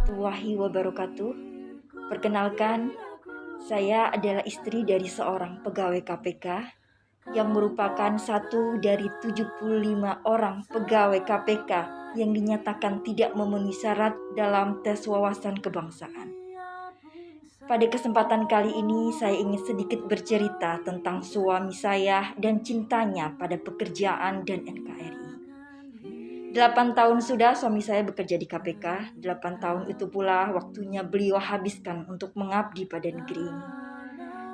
warahmatullahi wabarakatuh. Perkenalkan, saya adalah istri dari seorang pegawai KPK yang merupakan satu dari 75 orang pegawai KPK yang dinyatakan tidak memenuhi syarat dalam tes wawasan kebangsaan. Pada kesempatan kali ini, saya ingin sedikit bercerita tentang suami saya dan cintanya pada pekerjaan dan NKRI. 8 tahun sudah suami saya bekerja di KPK. 8 tahun itu pula waktunya beliau habiskan untuk mengabdi pada negeri ini.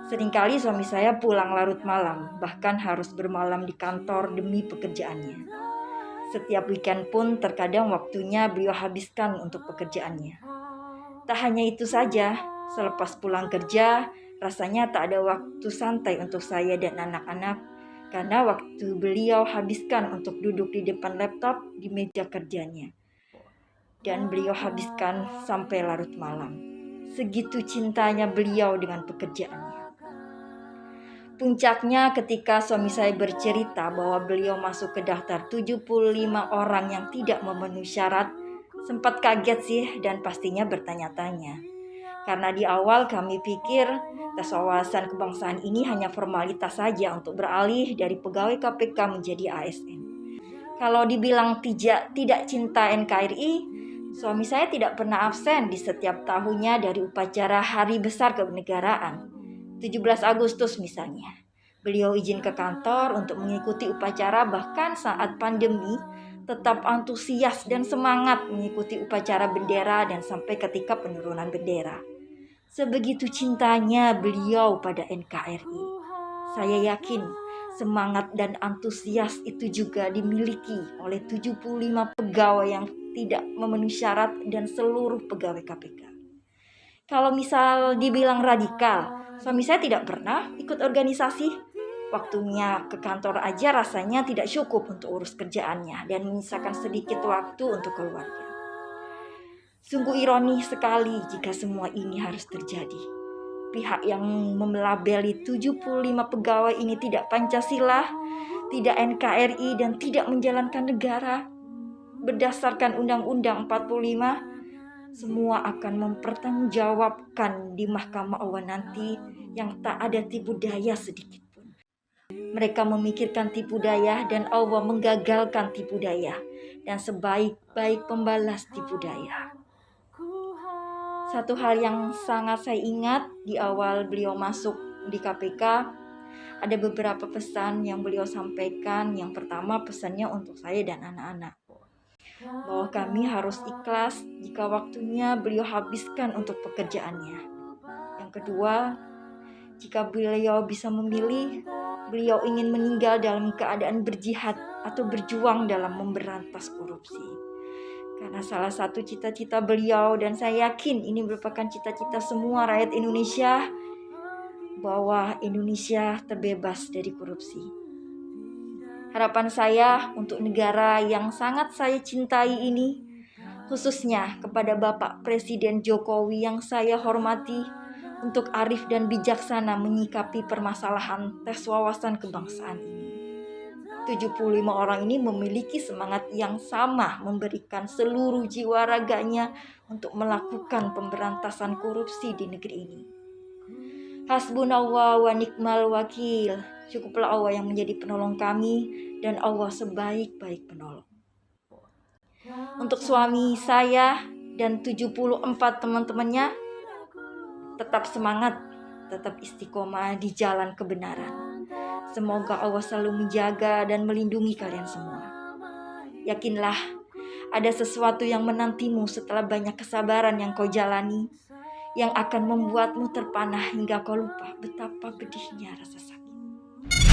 Seringkali suami saya pulang larut malam, bahkan harus bermalam di kantor demi pekerjaannya. Setiap weekend pun terkadang waktunya beliau habiskan untuk pekerjaannya. Tak hanya itu saja, selepas pulang kerja, rasanya tak ada waktu santai untuk saya dan anak-anak, karena waktu beliau habiskan untuk duduk di depan laptop di meja kerjanya. Dan beliau habiskan sampai larut malam. Segitu cintanya beliau dengan pekerjaannya. Puncaknya ketika suami saya bercerita bahwa beliau masuk ke daftar 75 orang yang tidak memenuhi syarat, sempat kaget sih dan pastinya bertanya-tanya. Karena di awal kami pikir tes wawasan kebangsaan ini hanya formalitas saja untuk beralih dari pegawai KPK menjadi ASN. Kalau dibilang tidak cinta NKRI, suami saya tidak pernah absen di setiap tahunnya dari upacara Hari Besar Kenegaraan. 17 Agustus misalnya. Beliau izin ke kantor untuk mengikuti upacara, bahkan saat pandemi tetap antusias dan semangat mengikuti upacara bendera dan sampai ketika penurunan bendera. Sebegitu cintanya beliau pada NKRI. Saya yakin semangat dan antusias itu juga dimiliki oleh 75 pegawai yang tidak memenuhi syarat dan seluruh pegawai KPK. Kalau misal dibilang radikal, suami saya tidak pernah ikut organisasi. Waktunya ke kantor aja rasanya tidak cukup untuk urus kerjaannya dan menyisakan sedikit waktu untuk keluarga. Sungguh ironis sekali jika semua ini harus terjadi. Pihak yang melabeli 75 pegawai ini tidak Pancasila, tidak NKRI, dan tidak menjalankan negara. Berdasarkan Undang-Undang 45, semua akan mempertanggungjawabkan di Mahkamah Allah nanti yang tak ada tipu daya sedikit pun. Mereka memikirkan tipu daya dan Allah menggagalkan tipu daya, dan sebaik-baik pembalas tipu daya. Satu hal yang sangat saya ingat di awal beliau masuk di KPK, ada beberapa pesan yang beliau sampaikan. Yang pertama, pesannya untuk saya dan anak-anak, bahwa kami harus ikhlas jika waktunya beliau habiskan untuk pekerjaannya. Yang kedua, jika beliau bisa memilih, beliau ingin meninggal dalam keadaan berjihad atau berjuang dalam memberantas korupsi. Karena salah satu cita-cita beliau, dan saya yakin ini merupakan cita-cita semua rakyat Indonesia, bahwa Indonesia terbebas dari korupsi. Harapan saya untuk negara yang sangat saya cintai ini, khususnya kepada Bapak Presiden Jokowi yang saya hormati, untuk arif dan bijaksana menyikapi permasalahan tes wawasan kebangsaan ini. 75 orang ini memiliki semangat yang sama, memberikan seluruh jiwa raganya untuk melakukan pemberantasan korupsi di negeri ini. Hasbunallah wa ni'mal wakil. Cukuplah Allah yang menjadi penolong kami, dan Allah sebaik-baik penolong. Untuk suami saya dan 74 teman-temannya, tetap semangat, tetap istiqomah di jalan kebenaran. Semoga Allah selalu menjaga dan melindungi kalian semua. Yakinlah, ada sesuatu yang menantimu setelah banyak kesabaran yang kau jalani, yang akan membuatmu terpana hingga kau lupa betapa pedihnya rasa sakit.